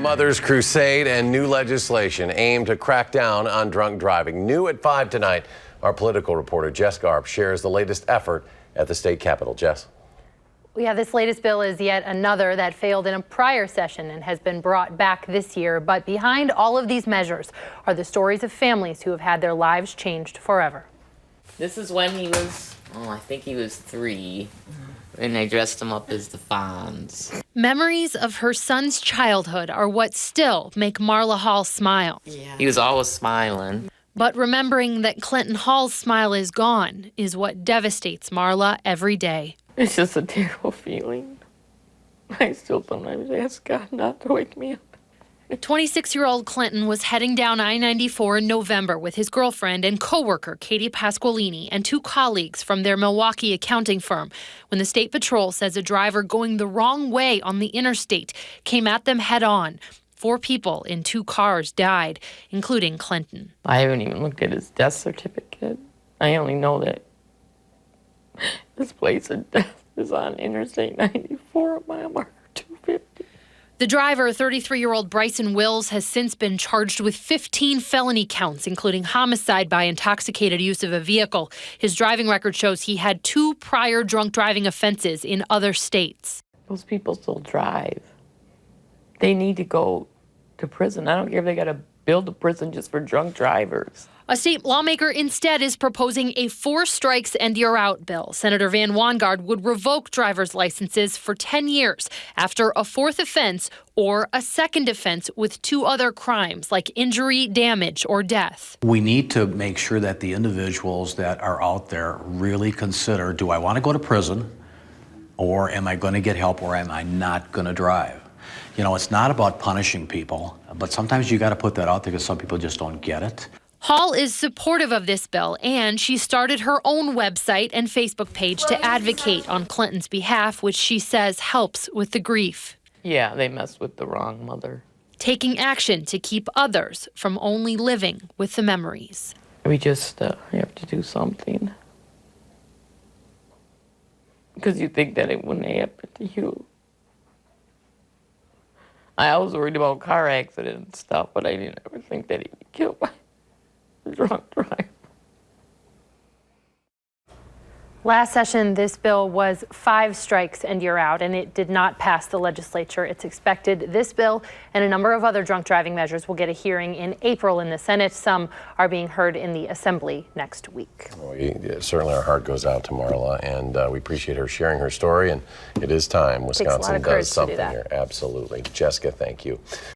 Mother's Crusade and new legislation aimed to crack down on drunk driving. New at 5 tonight, our political reporter Jess Garb shares the latest effort at the state capitol. Jess. Yeah, this latest bill is yet another that failed in a prior session and has been brought back this year. But behind all of these measures are the stories of families who have had their lives changed forever. This is when he was, I think he was 3, and I dressed him up as the Fonz. Memories of her son's childhood are what still make Marla Hall smile. Yeah. He was always smiling. But remembering that Clinton Hall's smile is gone is what devastates Marla every day. It's just a terrible feeling. I still sometimes ask God not to wake me up. 26-year-old Clinton was heading down I-94 in November with his girlfriend and coworker Katie Pasqualini and 2 colleagues from their Milwaukee accounting firm when the state patrol says a driver going the wrong way on the interstate came at them head on. 4 people in 2 cars died, including Clinton. I haven't even looked at his death certificate. I only know that his place of death is on Interstate 94, mile marker 250. The driver, 33-year-old Bryson Wills, has since been charged with 15 felony counts, including homicide by intoxicated use of a vehicle. His driving record shows he had 2 prior drunk driving offenses in other states. Those people still drive. They need to go to prison. I don't care if they got to build a prison just for drunk drivers. A state lawmaker instead is proposing a 4 strikes and you're out bill. Senator Van Wangard would revoke driver's licenses for 10 years after a 4th offense or a 2nd offense with 2 other crimes like injury, damage, or death. We need to make sure that the individuals that are out there really consider, do I want to go to prison, or am I going to get help, or am I not going to drive? You know, it's not about punishing people, but sometimes you got to put that out there because some people just don't get it. Hall is supportive of this bill, and she started her own website and Facebook page to advocate on Clinton's behalf, which she says helps with the grief. Yeah, they messed with the wrong mother. Taking action to keep others from only living with the memories. We just have to do something. Because you think that it wouldn't happen to you. I was worried about car accident and stuff, but I didn't ever think that he'd be killed by a drunk driver. Last session, this bill was 5 strikes and you're out, and it did not pass the legislature. It's expected this bill and a number of other drunk driving measures will get a hearing in April in the Senate. Some are being heard in the Assembly next week. Well, certainly our heart goes out to Marla, and we appreciate her sharing her story. And it is time. Wisconsin does something here. Absolutely. Jessica, thank you.